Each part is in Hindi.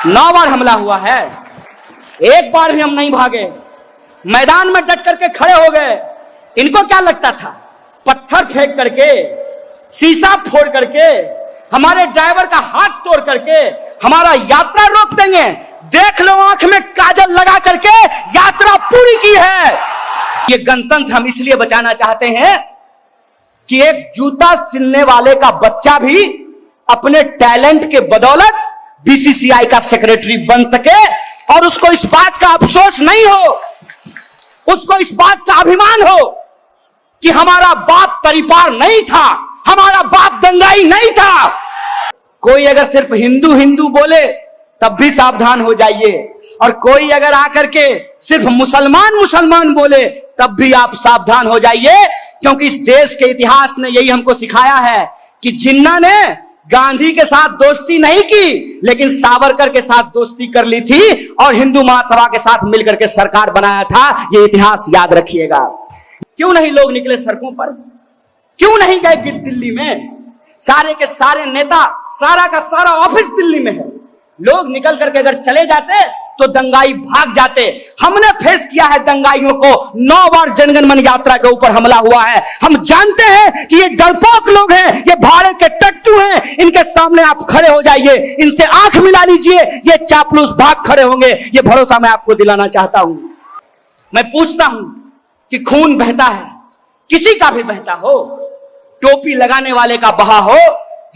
9 बार हमला हुआ है, एक बार भी हम नहीं भागे, मैदान में डट करके खड़े हो गए। इनको क्या लगता था पत्थर फेंक करके, शीशा फोड़ करके, हमारे ड्राइवर का हाथ तोड़ करके हमारा यात्रा रोक देंगे? देख लो, आंख में काजल लगा करके यात्रा पूरी की है। ये गणतंत्र हम इसलिए बचाना चाहते हैं कि एक जूता सिलने वाले का बच्चा भी अपने टैलेंट के बदौलत बीसीसीआई का सेक्रेटरी बन सके और उसको इस बात का अफसोस नहीं हो, उसको इस बात का अभिमान हो कि हमारा बाप तरीपार नहीं था, हमारा बाप दंगाई नहीं था। कोई अगर सिर्फ हिंदू हिंदू बोले तब भी सावधान हो जाइए, और कोई अगर आकर के सिर्फ मुसलमान मुसलमान बोले तब भी आप सावधान हो जाइए, क्योंकि इस देश के इतिहास ने यही हमको सिखाया है कि जिन्ना ने गांधी के साथ दोस्ती नहीं की, लेकिन सावरकर के साथ दोस्ती कर ली थी और हिंदू महासभा के साथ मिलकर के सरकार बनाया था। यह इतिहास याद रखिएगा। क्यों नहीं लोग निकले सड़कों पर? क्यों नहीं गए दिल्ली में? सारे के सारे नेता, सारा का सारा ऑफिस दिल्ली में है। लोग निकल करके अगर चले जाते तो दंगाई भाग जाते। हमने फेस किया है दंगाइयों को। 9 बार जनगण मन यात्रा के ऊपर हमला हुआ है। हम जानते हैं कि ये डरपोक लोग हैं, ये भाड़े के टट्टू हैं। इनके सामने आप खड़े हो जाइए, इनसे आंख मिला लीजिए, ये चापलूस भाग खड़े होंगे। ये भरोसा मैं आपको दिलाना चाहता हूं। मैं पूछता हूं कि खून बहता है, किसी का भी बहता हो, टोपी लगाने वाले का बहा हो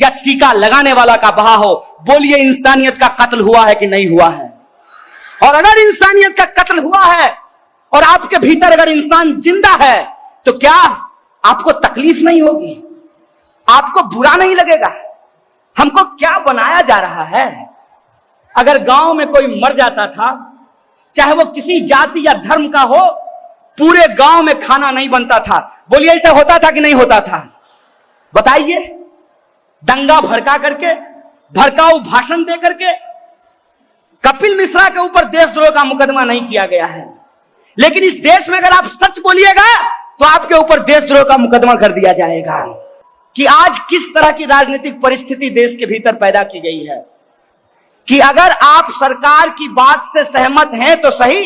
या टीका लगाने वाला का बहा हो, बोलिए इंसानियत का कत्ल हुआ है कि नहीं हुआ है? और अगर इंसानियत का कत्ल हुआ है और आपके भीतर अगर इंसान जिंदा है तो क्या आपको तकलीफ नहीं होगी? आपको बुरा नहीं लगेगा? हमको क्या बनाया जा रहा है? अगर गांव में कोई मर जाता था, चाहे वो किसी जाति या धर्म का हो, पूरे गांव में खाना नहीं बनता था। बोलिए ऐसा होता था कि नहीं होता था? बताइए। दंगा भड़का करके, भड़काऊ भाषण दे करके कपिल मिश्रा के ऊपर देशद्रोह का मुकदमा नहीं किया गया है, लेकिन इस देश में अगर आप सच बोलिएगा तो आपके ऊपर देशद्रोह का मुकदमा कर दिया जाएगा। कि आज किस तरह की राजनीतिक परिस्थिति देश के भीतर पैदा की गई है कि अगर आप सरकार की बात से सहमत हैं तो सही,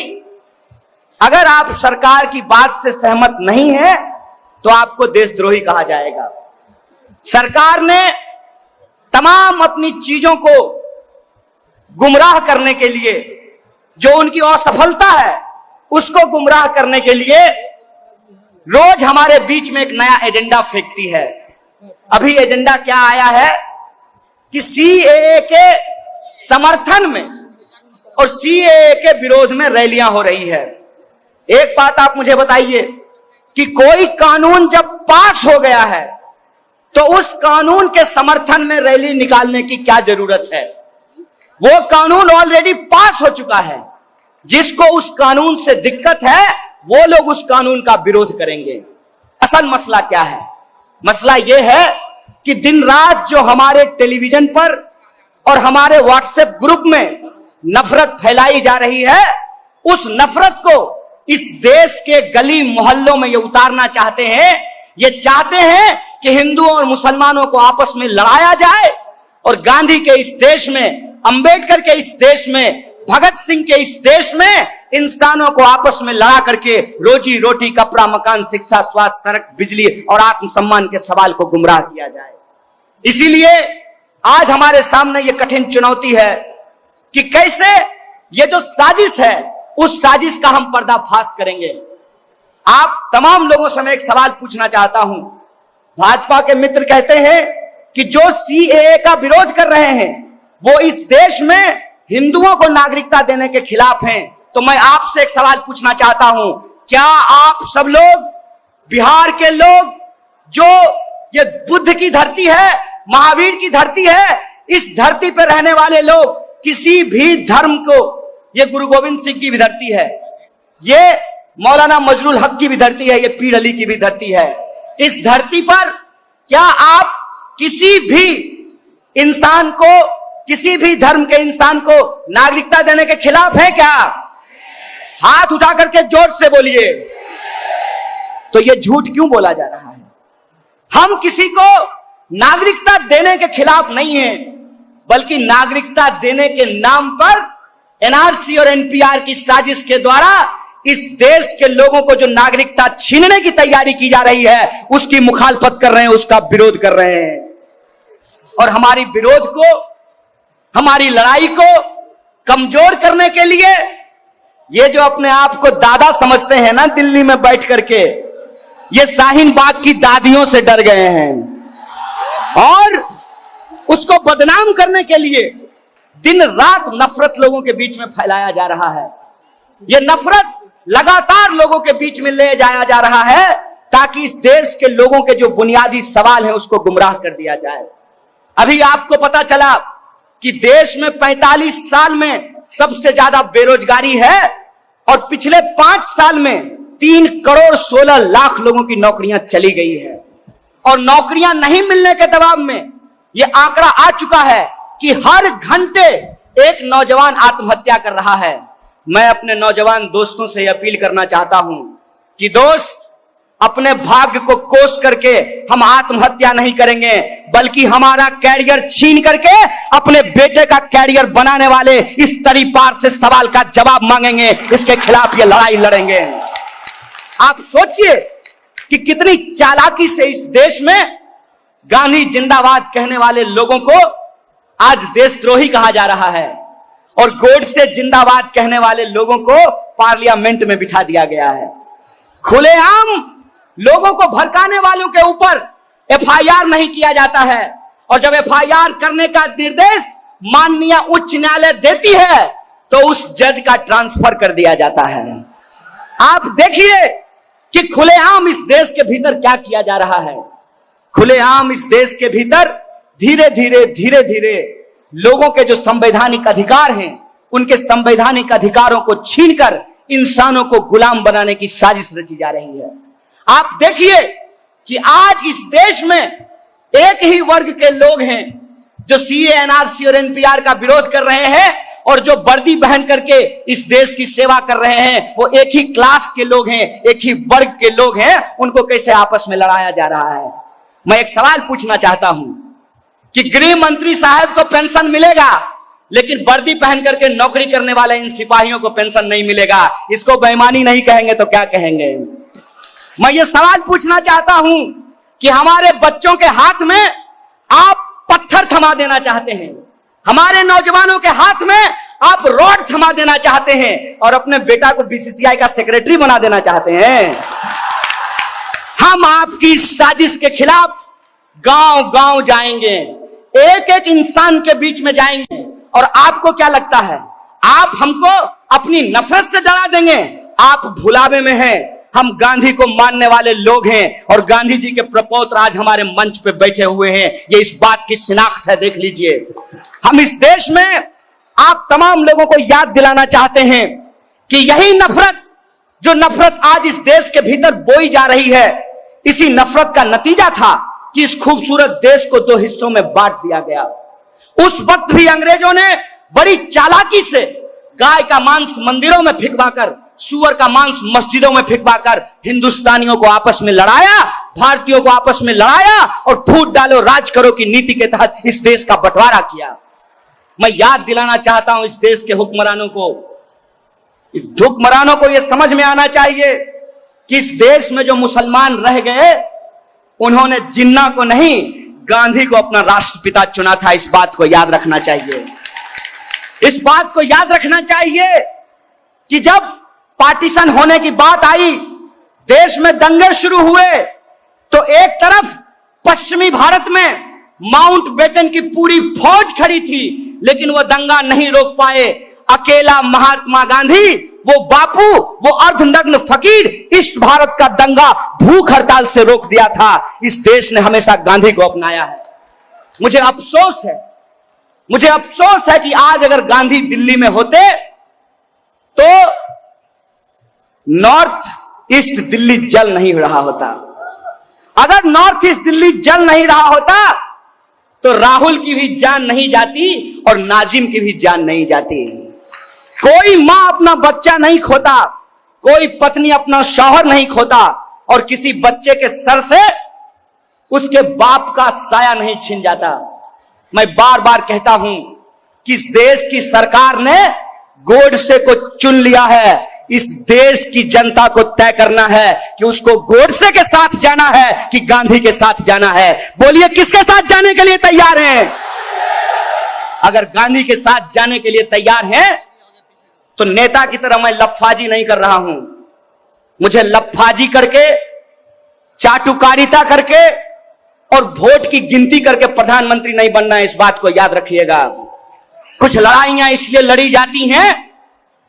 अगर आप सरकार की बात से सहमत नहीं है तो आपको देशद्रोही कहा जाएगा। सरकार ने तमाम अपनी चीजों को गुमराह करने के लिए, जो उनकी असफलता है उसको गुमराह करने के लिए रोज हमारे बीच में एक नया एजेंडा फेंकती है। अभी एजेंडा क्या आया है कि सीएए के समर्थन में और सीएए के विरोध में रैलियां हो रही है। एक बात आप मुझे बताइए कि कोई कानून जब पास हो गया है तो उस कानून के समर्थन में रैली निकालने की क्या जरूरत है? वो कानून ऑलरेडी पास हो चुका है। जिसको उस कानून से दिक्कत है वो लोग उस कानून का विरोध करेंगे। असल मसला क्या है? मसला यह है कि दिन रात जो हमारे टेलीविजन पर और हमारे व्हाट्सएप ग्रुप में नफरत फैलाई जा रही है, उस नफरत को इस देश के गली मोहल्लों में ये उतारना चाहते हैं। ये चाहते हैं कि हिंदुओं और मुसलमानों को आपस में लड़ाया जाए और गांधी के इस देश में, अंबेडकर के इस देश में, भगत सिंह के इस देश में इंसानों को आपस में लड़ा करके रोजी रोटी, कपड़ा, मकान, शिक्षा, स्वास्थ्य, सड़क, बिजली और आत्मसम्मान के सवाल को गुमराह किया जाए। इसीलिए आज हमारे सामने ये कठिन चुनौती है कि कैसे ये जो साजिश है उस साजिश का हम पर्दाफाश करेंगे। आप तमाम लोगों से मैं एक सवाल पूछना चाहता हूं। भाजपा के मित्र कहते हैं कि जो सीएए का विरोध कर रहे हैं वो इस देश में हिंदुओं को नागरिकता देने के खिलाफ हैं। तो मैं आपसे एक सवाल पूछना चाहता हूं, क्या आप सब लोग, बिहार के लोग, जो ये बुद्ध की धरती है, महावीर की धरती है, इस धरती पर रहने वाले लोग किसी भी धर्म को, ये गुरु गोविंद सिंह की भी धरती है, ये मौलाना मजरुल हक की भी धरती है, ये पीर अली की भी धरती है, इस धरती पर क्या आप किसी भी इंसान को, किसी भी धर्म के इंसान को नागरिकता देने के खिलाफ है क्या? हाथ उठा करके जोर से बोलिए। तो ये झूठ क्यों बोला जा रहा है? हम किसी को नागरिकता देने के खिलाफ नहीं है। बल्कि नागरिकता देने के नाम पर एनआरसी और एनपीआर की साजिश के द्वारा इस देश के लोगों को जो नागरिकता छीनने की तैयारी की जा रही है उसकी मुखालफत कर रहे हैं, उसका विरोध कर रहे हैं। और हमारी विरोध को, हमारी लड़ाई को कमजोर करने के लिए ये जो अपने आप को दादा समझते हैं ना दिल्ली में बैठ करके, ये शाहीन बाग की दादियों से डर गए हैं और उसको बदनाम करने के लिए दिन रात नफरत लोगों के बीच में फैलाया जा रहा है। यह नफरत लगातार लोगों के बीच में ले जाया जा रहा है ताकि इस देश के लोगों के जो बुनियादी सवाल हैं उसको गुमराह कर दिया जाए। अभी आपको पता चला कि देश में 45 साल में सबसे ज्यादा बेरोजगारी है और पिछले 5 साल में 3 करोड़ 16 लाख लोगों की नौकरियां चली गई है। और नौकरियां नहीं मिलने के दबाव में यह आंकड़ा आ चुका है कि हर घंटे एक नौजवान आत्महत्या कर रहा है। मैं अपने नौजवान दोस्तों से अपील करना चाहता हूं कि दोस्त, अपने भाग्य को कोस करके हम आत्महत्या नहीं करेंगे, बल्कि हमारा कैरियर छीन करके अपने बेटे का कैरियर बनाने वाले इस तरीपार से सवाल का जवाब मांगेंगे। इसके खिलाफ ये लड़ाई लड़ेंगे। आप सोचिए कि कितनी चालाकी से इस देश में गांधी जिंदाबाद कहने वाले लोगों को आज देशद्रोही कहा जा रहा है और गोडसे जिंदाबाद कहने वाले लोगों को पार्लियामेंट में बिठा दिया गया है। खुलेआम लोगों को भड़काने वालों के ऊपर एफआईआर नहीं किया जाता है और जब एफआईआर करने का निर्देश माननीय उच्च न्यायालय देती है तो उस जज का ट्रांसफर कर दिया जाता है। आप देखिए कि खुलेआम इस देश के भीतर क्या किया जा रहा है। खुलेआम इस देश के भीतर धीरे धीरे लोगों के जो संवैधानिक अधिकार हैं उनके संवैधानिक अधिकारों को छीनकर इंसानों को गुलाम बनाने की साजिश रची जा रही है। आप देखिए कि आज इस देश में एक ही वर्ग के लोग हैं जो सीए, एनआरसी और एनपीआर का विरोध कर रहे हैं और जो वर्दी पहन करके इस देश की सेवा कर रहे हैं वो एक ही क्लास के लोग हैं, एक ही वर्ग के लोग हैं। उनको कैसे आपस में लड़ाया जा रहा है। मैं एक सवाल पूछना चाहता हूं कि गृह मंत्री साहब को पेंशन मिलेगा लेकिन वर्दी पहन करके नौकरी करने वाले इन सिपाहियों को पेंशन नहीं मिलेगा। इसको बेईमानी नहीं कहेंगे तो क्या कहेंगे। मैं ये सवाल पूछना चाहता हूं कि हमारे बच्चों के हाथ में आप पत्थर थमा देना चाहते हैं, हमारे नौजवानों के हाथ में आप रॉड थमा देना चाहते हैं और अपने बेटा को बीसीसीआई का सेक्रेटरी बना देना चाहते हैं। हम आपकी साजिश के खिलाफ गांव गांव जाएंगे, एक एक इंसान के बीच में जाएंगे। और आपको क्या लगता है आप हमको अपनी नफरत से डरा देंगे? आप भुलावे में हैं। हम गांधी को मानने वाले लोग हैं और गांधी जी के प्रपौत्र आज हमारे मंच पे बैठे हुए हैं। ये इस बात की शिनाख्त है, देख लीजिए। हम इस देश में आप तमाम लोगों को याद दिलाना चाहते हैं कि यही नफरत, जो नफरत आज इस देश के भीतर बोई जा रही है, इसी नफरत का नतीजा था कि इस खूबसूरत देश को 2 हिस्सों में बांट दिया गया। उस वक्त भी अंग्रेजों ने बड़ी चालाकी से गाय का मांस मंदिरों में फिकवाकर, सुअर का मांस मस्जिदों में फिकवाकर हिंदुस्तानियों को आपस में लड़ाया, भारतीयों को आपस में लड़ाया और फूट डालो राज करो की नीति के तहत इस देश का बंटवारा किया। मैं याद दिलाना चाहता हूं इस देश के हुक्मरानों को यह समझ में आना चाहिए कि इस देश में जो मुसलमान रह गए उन्होंने जिन्ना को नहीं गांधी को अपना राष्ट्रपिता चुना था। इस बात को याद रखना चाहिए। इस बात को याद रखना चाहिए कि जब पार्टीशन होने की बात आई, देश में दंगे शुरू हुए, तो एक तरफ पश्चिमी भारत में माउंट बेटन की पूरी फौज खड़ी थी लेकिन वो दंगा नहीं रोक पाए। अकेला महात्मा गांधी, वो बापू, वो अर्धनग्न फकीर ईस्ट भारत का दंगा भूख हड़ताल से रोक दिया था। इस देश ने हमेशा गांधी को अपनाया है। मुझे अफसोस है कि आज अगर गांधी दिल्ली में होते तो नॉर्थ ईस्ट दिल्ली जल नहीं रहा होता। अगर नॉर्थ ईस्ट दिल्ली जल नहीं रहा होता तो राहुल की भी जान नहीं जाती और नाजिम की भी जान नहीं जाती। कोई मां अपना बच्चा नहीं खोता, कोई पत्नी अपना शौहर नहीं खोता और किसी बच्चे के सर से उसके बाप का साया नहीं छिन जाता। मैं बार बार कहता हूं कि इस देश की सरकार ने गोडसे को चुन लिया है। इस देश की जनता को तय करना है कि उसको गोडसे के साथ जाना है कि गांधी के साथ जाना है। बोलिए, किसके साथ जाने के लिए तैयार हैं? अगर गांधी के साथ जाने के लिए तैयार हैं तो नेता की तरह मैं लफाजी नहीं कर रहा हूं। मुझे लफाजी करके, चाटुकारिता करके और वोट की गिनती करके प्रधानमंत्री नहीं बनना है। इस बात को याद रखिएगा। कुछ लड़ाइयां इसलिए लड़ी जाती हैं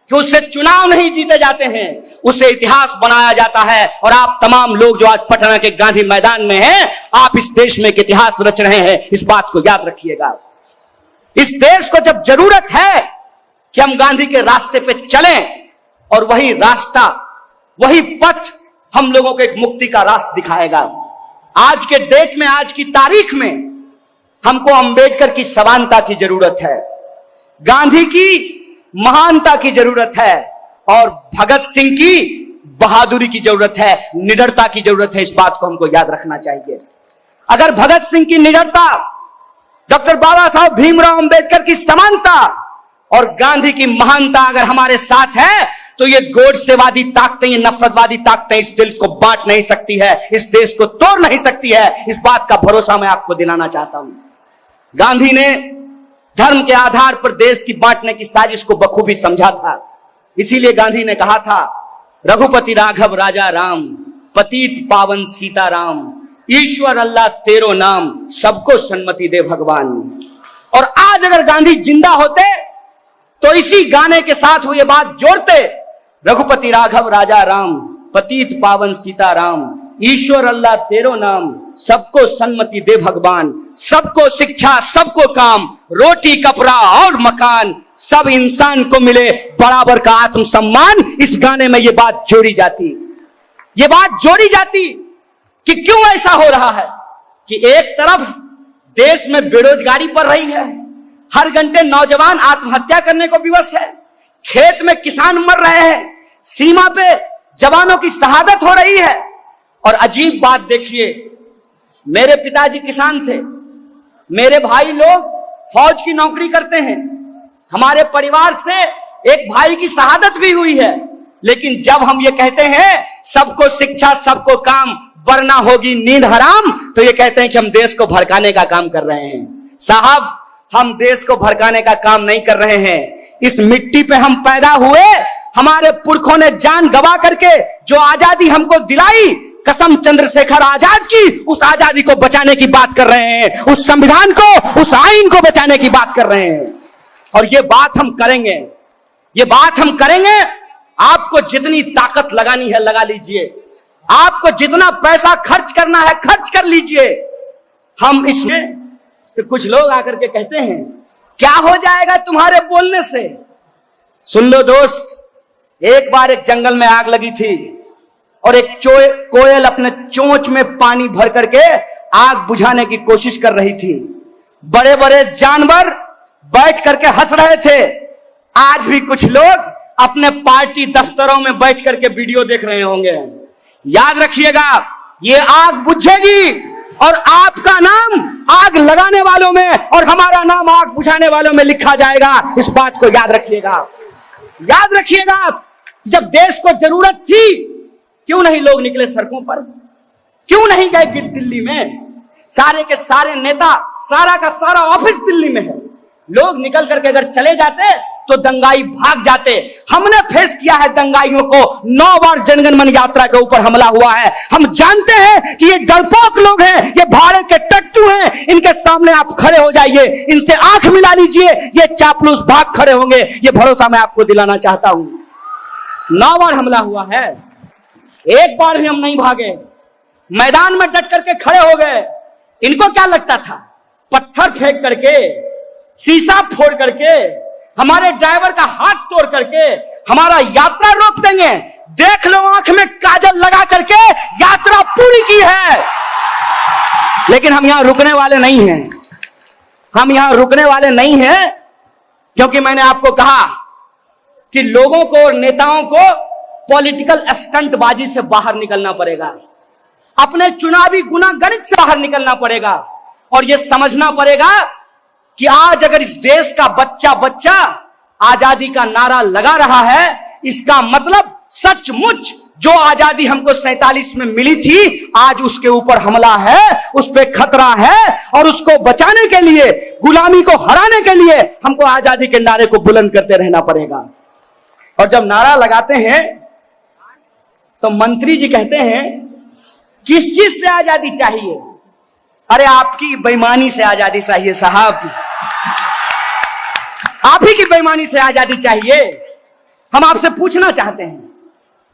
कि उससे चुनाव नहीं जीते जाते हैं, उससे इतिहास बनाया जाता है। और आप तमाम लोग जो आज पटना के गांधी मैदान में हैं, आप इस देश में एक इतिहास रच रहे हैं। इस बात को याद रखिएगा। इस देश को जब जरूरत है कि हम गांधी के रास्ते पे चलें, और वही रास्ता, वही पथ हम लोगों को एक मुक्ति का रास्ता दिखाएगा। आज के डेट में, आज की तारीख में हमको अंबेडकर की समानता की जरूरत है, गांधी की महानता की जरूरत है, और भगत सिंह की बहादुरी की जरूरत है, निडरता की जरूरत है। इस बात को हमको याद रखना चाहिए। अगर भगत सिंह की निडरता, डॉक्टर बाबा साहब भीमराव अंबेडकर की समानता और गांधी की महानता अगर हमारे साथ है, तो ये गोडसेवादी ताकतें, ये नफरतवादी ताकतें इस देश को बांट नहीं सकती है, इस देश को तोड़ नहीं सकती है। इस बात का भरोसा मैं आपको दिलाना चाहता हूं। गांधी ने धर्म के आधार पर देश की बांटने की साजिश को बखूबी समझा था। इसीलिए गांधी ने कहा था, रघुपति राघव राजा राम, पतित पावन सीताराम, ईश्वर अल्लाह तेरो नाम, सबको सन्मति दे भगवान। और आज अगर गांधी जिंदा होते तो इसी गाने के साथ वो ये बात जोड़ते, रघुपति राघव राजा राम, पतित पावन सीताराम, ईश्वर अल्लाह तेरो नाम, सबको सन्मति दे भगवान, सबको शिक्षा, सबको काम, रोटी कपड़ा और मकान, सब इंसान को मिले बराबर का आत्मसम्मान। इस गाने में ये बात जोड़ी जाती, ये बात जोड़ी जाती कि क्यों ऐसा हो रहा है कि एक तरफ देश में बेरोजगारी बढ़ रही है, हर घंटे नौजवान आत्महत्या करने को विवश है, खेत में किसान मर रहे हैं, सीमा पे जवानों की शहादत हो रही है। और अजीब बात देखिए, मेरे पिताजी किसान थे, मेरे भाई लोग फौज की नौकरी करते हैं, हमारे परिवार से एक भाई की शहादत भी हुई है। लेकिन जब हम ये कहते हैं सबको शिक्षा, सबको काम, वरना होगी नींद हराम, तो ये कहते हैं कि हम देश को भड़काने का काम कर रहे हैं। साहब, हम देश को भड़काने का काम नहीं कर रहे हैं। इस मिट्टी पे हम पैदा हुए, हमारे पुरखों ने जान गवा करके जो आजादी हमको दिलाई, कसम चंद्रशेखर आजाद की, उस आजादी को बचाने की बात कर रहे हैं, उस संविधान को, उस आईन को बचाने की बात कर रहे हैं। और ये बात हम करेंगे, ये बात हम करेंगे। आपको जितनी ताकत लगानी है लगा लीजिए, आपको जितना पैसा खर्च करना है खर्च कर लीजिए। हम इसमें तो कुछ लोग आकर के कहते हैं, क्या हो जाएगा तुम्हारे बोलने से? सुन लो दोस्त, एक बार एक जंगल में आग लगी थी और एक कोयल अपने चोंच में पानी भर करके आग बुझाने की कोशिश कर रही थी। बड़े बड़े जानवर बैठ करके हंस रहे थे। आज भी कुछ लोग अपने पार्टी दफ्तरों में बैठ करके वीडियो देख रहे होंगे। याद रखिएगा, ये आग बुझेगी और आपका नाम आग लगाने वालों में और हमारा नाम आग बुझाने वालों में लिखा जाएगा। इस बात को याद रखिएगा, याद रखिएगा। जब देश को जरूरत थी, क्यों नहीं लोग निकले सड़कों पर? क्यों नहीं गए दिल्ली में? सारे के सारे नेता, सारा का सारा ऑफिस दिल्ली में है। लोग निकल करके अगर चले जाते तो दंगाई भाग जाते। हमने फेस किया है दंगाइयों को। 9 बार जनगण मन यात्रा के ऊपर हमला हुआ है। हम जानते हैं कि ये डरपोक लोग हैं, ये भारत के टट्टू हैं। इनके सामने आप खड़े हो जाइए, इनसे आंख मिला लीजिए, ये चापलूस भाग खड़े होंगे। ये भरोसा मैं आपको दिलाना चाहता हूं। 9 बार हमला हुआ है, एक बार भी हम नहीं भागे, मैदान में डट करके खड़े हो गए। इनको क्या लगता था पत्थर फेंक करके, शीशा फोड़ करके, हमारे ड्राइवर का हाथ तोड़ करके हमारा यात्रा रोक देंगे? देख लो, आंख में काजल लगा करके यात्रा पूरी की है। लेकिन हम यहां रुकने वाले नहीं हैं, हम यहां रुकने वाले नहीं हैं, क्योंकि मैंने आपको कहा कि लोगों को और नेताओं को पॉलिटिकल स्टंटबाजी से बाहर निकलना पड़ेगा, अपने चुनावी गुनागणित से बाहर निकलना पड़ेगा और यह समझना पड़ेगा कि आज अगर इस देश का बच्चा बच्चा आजादी का नारा लगा रहा है, इसका मतलब सचमुच जो आजादी हमको 47 में मिली थी, आज उसके ऊपर हमला है, उस पर खतरा है, और उसको बचाने के लिए, गुलामी को हराने के लिए हमको आजादी के नारे को बुलंद करते रहना पड़ेगा। और जब नारा लगाते हैं तो मंत्री जी कहते हैं किस चीज से आजादी चाहिए? अरे आपकी बेईमानी से आजादी चाहिए साहब, आप ही की बेईमानी से आजादी चाहिए। हम आपसे पूछना चाहते हैं,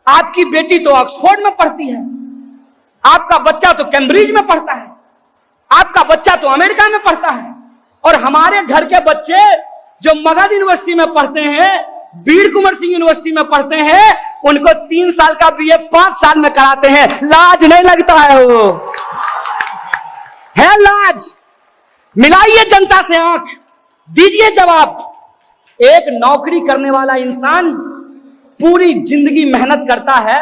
आपकी बेटी तो ऑक्सफोर्ड में पढ़ती है, आपका बच्चा तो कैम्ब्रिज में पढ़ता है, आपका बच्चा तो अमेरिका में पढ़ता है, और हमारे घर के बच्चे जो मगध यूनिवर्सिटी में पढ़ते हैं, वीर कुंवर सिंह यूनिवर्सिटी में पढ़ते हैं, उनको 3 साल का बीए 5 साल में कराते हैं। लाज नहीं लगता है? वो है लाज? मिलाइए जनता से आंख, दीजिए जवाब। एक नौकरी करने वाला इंसान पूरी जिंदगी मेहनत करता है,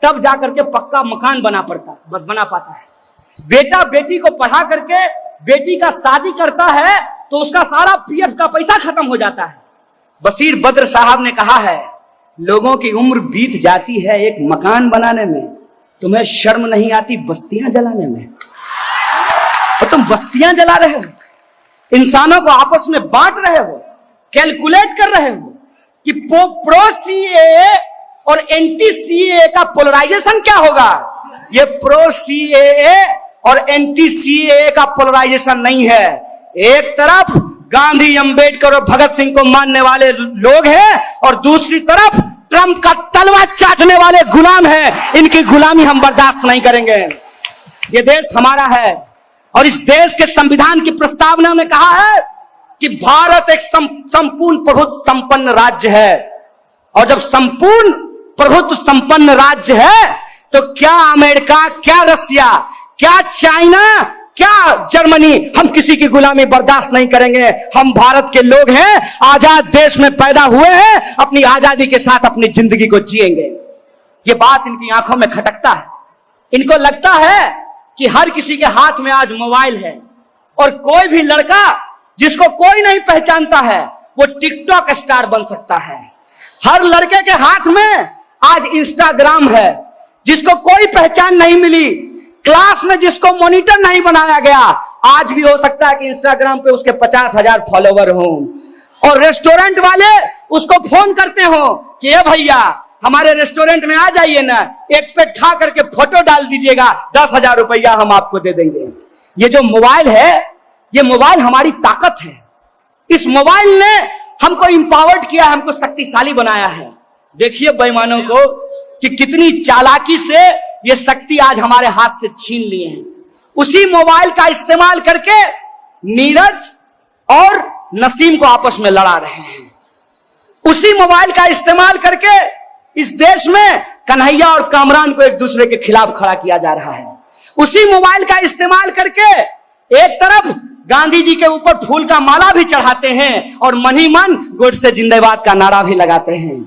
तब जाकर के पक्का मकान बना पाता है। बेटा बेटी को पढ़ा करके बेटी का शादी करता है तो उसका सारा पीएफ का पैसा खत्म हो जाता है। बशीर बद्र साहब ने कहा है, लोगों की उम्र बीत जाती है एक मकान बनाने में, तुम्हें शर्म नहीं आती बस्तियां जलाने में? और तुम बस्तियां जला रहे हो, इंसानों को आपस में बांट रहे हो, कैलकुलेट कर रहे हो कि प्रो सीएए और एंटी सीएए का पोलराइजेशन क्या होगा। ये प्रो सीएए और एंटी सीएए का पोलराइजेशन नहीं है। एक तरफ गांधी, अंबेडकर और भगत सिंह को मानने वाले लोग हैं, और दूसरी तरफ ट्रंप का तलवार चाटने वाले गुलाम हैं। इनकी गुलामी हम बर्दाश्त नहीं करेंगे। ये देश हमारा है, और इस देश के संविधान की प्रस्तावना में कहा है कि भारत एक संपूर्ण प्रभुत्व संपन्न राज्य है। और जब संपूर्ण प्रभुत्व संपन्न राज्य है तो क्या अमेरिका, क्या रसिया, क्या चाइना, क्या जर्मनी, हम किसी की गुलामी बर्दाश्त नहीं करेंगे। हम भारत के लोग हैं, आजाद देश में पैदा हुए हैं, अपनी आजादी के साथ अपनी जिंदगी को जिएंगे। ये बात इनकी आंखों में खटकता है। इनको लगता है कि हर किसी के हाथ में आज मोबाइल है, और कोई भी लड़का जिसको कोई नहीं पहचानता है वो टिकटॉक स्टार बन सकता है। हर लड़के के हाथ में आज इंस्टाग्राम है, जिसको कोई पहचान नहीं मिली, क्लास में जिसको मॉनिटर नहीं बनाया गया, आज भी हो सकता है कि इंस्टाग्राम पे उसके 50,000 फॉलोवर हों। और रेस्टोरेंट वाले उसको फोन करते हो कि ये भैया हमारे रेस्टोरेंट में आ जाइए ना, एक प्लेट खा करके फोटो डाल दीजिएगा, 10,000 रुपया हम आपको दे देंगे। ये जो मोबाइल है, ये मोबाइल हमारी ताकत है। इस मोबाइल ने हमको इंपावर्ड किया, हमको शक्तिशाली बनाया है। देखिए बेईमानों को कि कितनी चालाकी से ये शक्ति आज हमारे हाथ से छीन लिए हैं। उसी मोबाइल का इस्तेमाल करके नीरज और नसीम को आपस में लड़ा रहे हैं। उसी मोबाइल का इस्तेमाल करके इस देश में कन्हैया और कामरान को एक दूसरे के खिलाफ खड़ा किया जा रहा है। उसी मोबाइल का इस्तेमाल करके एक तरफ गांधी जी के ऊपर फूल का माला भी चढ़ाते हैं, और मन ही मन गोडसे जिंदाबाद का नारा भी लगाते हैं।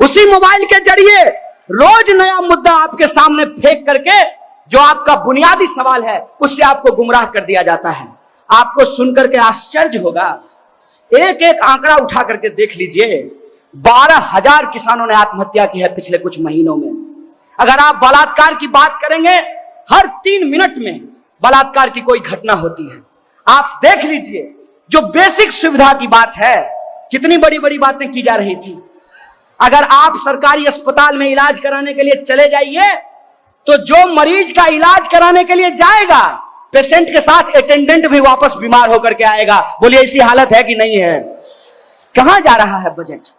उसी मोबाइल के जरिए रोज नया मुद्दा आपके सामने फेंक करके जो आपका बुनियादी सवाल है उससे आपको गुमराह कर दिया जाता है। आपको सुनकर के आश्चर्य होगा, एक एक आंकड़ा उठा करके देख लीजिए। 12,000 किसानों ने आत्महत्या की है पिछले कुछ महीनों में। अगर आप बलात्कार की बात करेंगे, हर 3 मिनट में बलात्कार की कोई घटना होती है। आप देख लीजिए, जो बेसिक सुविधा की बात है, कितनी बड़ी बड़ी बातें की जा रही थी। अगर आप सरकारी अस्पताल में इलाज कराने के लिए चले जाइए तो जो मरीज का इलाज कराने के लिए जाएगा, पेशेंट के साथ अटेंडेंट भी वापस बीमार होकर के आएगा। बोलिए ऐसी हालत है कि नहीं है? कहां जा रहा है बजट?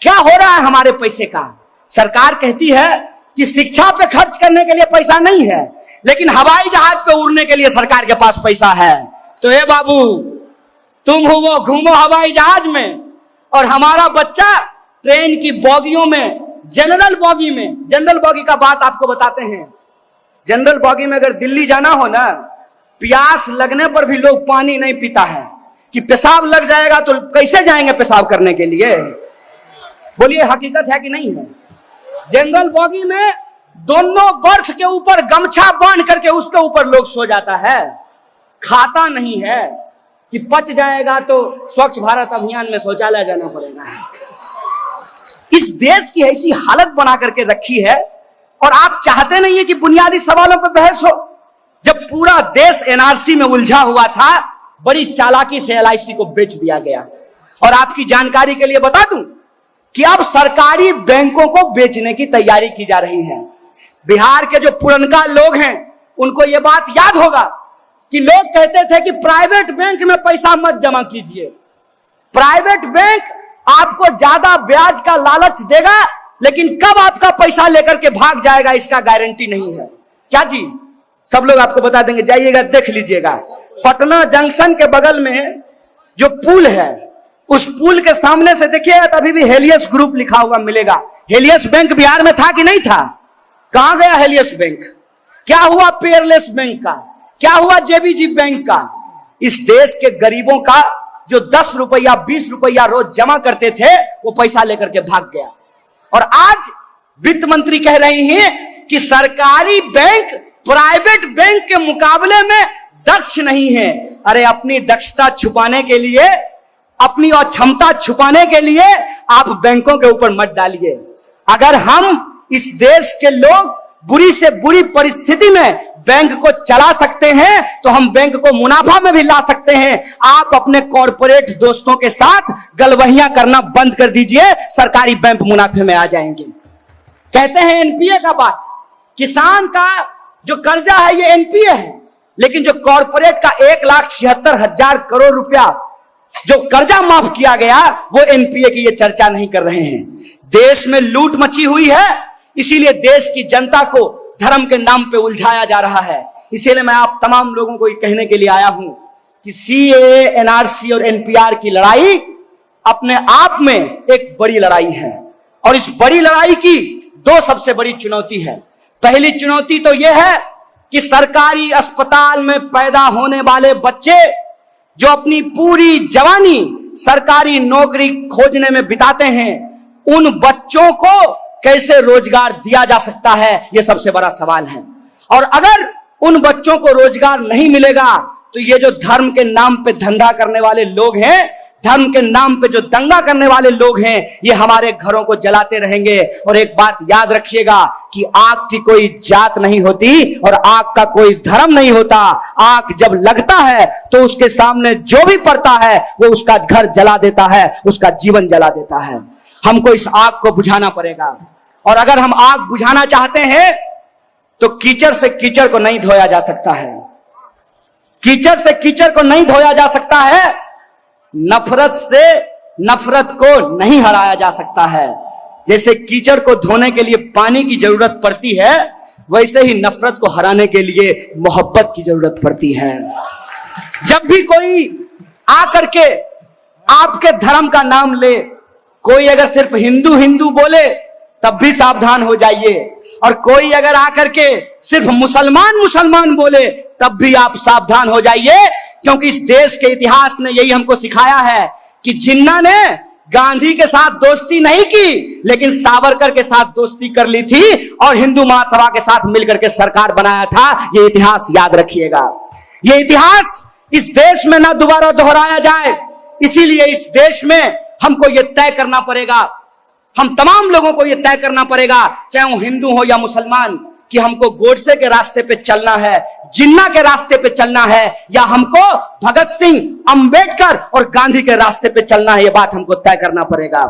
क्या हो रहा है हमारे पैसे का? सरकार कहती है कि शिक्षा पे खर्च करने के लिए पैसा नहीं है, लेकिन हवाई जहाज पे उड़ने के लिए सरकार के पास पैसा है। तो ए बाबू, तुम हो घूमो हवाई जहाज में, और हमारा बच्चा ट्रेन की बोगियों में, जनरल बोगी में। जनरल बोगी का बात आपको बताते हैं। जनरल बोगी में अगर दिल्ली जाना हो ना, प्यास लगने पर भी लोग पानी नहीं पीता है कि पेशाब लग जाएगा तो कैसे जाएंगे पेशाब करने के लिए। बोलिए हकीकत है कि नहीं है? जनरल बोगी में दोनों बर्थ के ऊपर गमछा बांध करके उसके ऊपर लोग सो जाता है, खाता नहीं है। कि पच जाएगा तो स्वच्छ भारत अभियान में शौचालय जाना पड़ेगा। इस देश की ऐसी हालत बना करके रखी है, और आप चाहते नहीं है कि बुनियादी सवालों पर बहस हो। जब पूरा देश एनआरसी में उलझा हुआ था, बड़ी चालाकी से एलआईसी को बेच दिया गया। और आपकी जानकारी के लिए बता दूं कि अब सरकारी बैंकों को बेचने की तैयारी की जा रही है। बिहार के जो पुरनका लोग हैं उनको यह बात याद होगा कि लोग कहते थे कि प्राइवेट बैंक में पैसा मत जमा कीजिए, प्राइवेट बैंक आपको ज्यादा ब्याज का लालच देगा, लेकिन कब आपका पैसा लेकर के भाग जाएगा इसका गारंटी नहीं है। क्या जी? सब लोग आपको बता देंगे, जाइएगा देख लीजिएगा। पटना जंक्शन के बगल में जो पुल है, उस पुल के सामने से देखिएगा तो अभी भी हेलियस ग्रुप लिखा हुआ मिलेगा। हेलियस बैंक बिहार में था कि नहीं था? कहां गया हेलियस बैंक? क्या हुआ पेयरलेस बैंक का? क्या हुआ जेबीजी बैंक का? इस देश के गरीबों का जो 10 रुपया 20 रुपया रोज जमा करते थे, वो पैसा लेकर के भाग गया। और आज वित्त मंत्री कह रही हैं कि सरकारी बैंक प्राइवेट बैंक के मुकाबले में दक्ष नहीं है। अरे अपनी दक्षता छुपाने के लिए, अपनी अक्षमता छुपाने के लिए आप बैंकों के ऊपर मत डालिए। अगर हम इस देश के लोग बुरी से बुरी परिस्थिति में बैंक को चला सकते हैं, तो हम बैंक को मुनाफा में भी ला सकते हैं। आप अपने कॉरपोरेट दोस्तों के साथ गलवहियां करना बंद कर दीजिए, सरकारी बैंक मुनाफे में आ जाएंगे। कहते हैं एनपीए का बात, किसान का जो कर्जा है ये एनपीए है, लेकिन जो कॉरपोरेट का 1,76,000 करोड़ रुपया जो कर्जा माफ किया गया, वो एनपीए की ये चर्चा नहीं कर रहे हैं। देश में लूट मची हुई है, इसीलिए देश की जनता को धर्म के नाम पे उलझाया जा रहा है। इसीलिए मैं आप तमाम लोगों को ये कहने के लिए आया हूं कि सीएए, एनआरसी और एनपीआर की लड़ाई अपने आप में एक बड़ी लड़ाई है। और इस बड़ी लड़ाई की 2 सबसे बड़ी चुनौती है। पहली चुनौती तो यह है कि सरकारी अस्पताल में पैदा होने वाले बच्चे जो अपनी पूरी जवानी सरकारी नौकरी खोजने में बिताते हैं, उन बच्चों को कैसे रोजगार दिया जा सकता है, यह सबसे बड़ा सवाल है। और अगर उन बच्चों को रोजगार नहीं मिलेगा, तो ये जो धर्म के नाम पे धंधा करने वाले लोग हैं, धर्म के नाम पे जो दंगा करने वाले लोग हैं, ये हमारे घरों को जलाते रहेंगे। और एक बात याद रखिएगा कि आग की कोई जात नहीं होती और आग का कोई धर्म नहीं होता। आग जब लगता है तो उसके सामने जो भी पड़ता है वो उसका घर जला देता है, उसका जीवन जला देता है। हमको इस आग को बुझाना पड़ेगा। और अगर हम आग बुझाना चाहते हैं तो कीचड़ से कीचड़ को नहीं धोया जा सकता है, कीचड़ से कीचड़ को नहीं धोया जा सकता है, नफरत से नफरत को नहीं हराया जा सकता है। जैसे कीचड़ को धोने के लिए पानी की जरूरत पड़ती है, वैसे ही नफरत को हराने के लिए मोहब्बत की जरूरत पड़ती है। जब भी कोई आकर के आपके धर्म का नाम ले, कोई अगर सिर्फ हिंदू हिंदू बोले तब भी सावधान हो जाइए, और कोई अगर आकर के सिर्फ मुसलमान मुसलमान बोले तब भी आप सावधान हो जाइए। क्योंकि इस देश के इतिहास ने यही हमको सिखाया है कि जिन्ना ने गांधी के साथ दोस्ती नहीं की, लेकिन सावरकर के साथ दोस्ती कर ली थी और हिंदू महासभा के साथ मिलकर के सरकार बनाया था। ये इतिहास याद रखिएगा। ये इतिहास इस देश में ना दोबारा दोहराया जाए, इसीलिए इस देश में हमको ये तय करना पड़ेगा, हम तमाम लोगों को ये तय करना पड़ेगा, चाहे वो हिंदू हो या मुसलमान, कि हमको गोडसे के रास्ते पे चलना है, जिन्ना के रास्ते पे चलना है, या हमको भगत सिंह, अंबेडकर और गांधी के रास्ते पे चलना है। ये बात हमको तय करना पड़ेगा।